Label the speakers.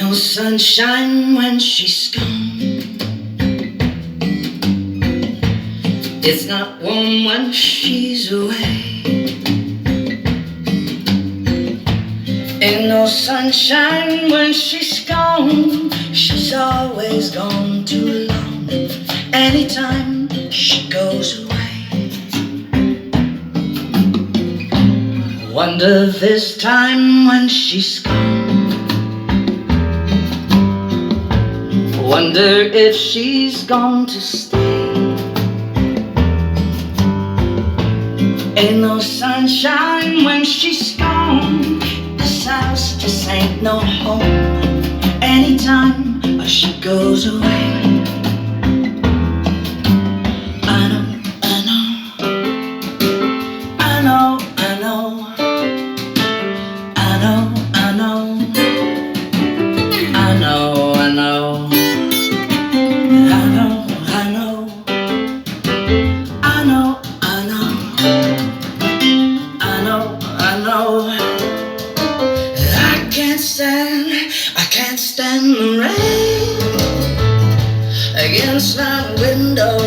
Speaker 1: No sunshine when she's gone. It's not warm when she's away. Ain't no sunshine when she's gone. She's always gone too long. Anytime she goes away. Wonder this time when she's gone. Wonder if she's gone to stay. Ain't no sunshine when she's gone. This house just ain't no home. Anytime she goes away. I know, I know, I know, I know, I know, I know, I know, I know, I know, I know, I know, I know, I know. I can't stand the rain against that window.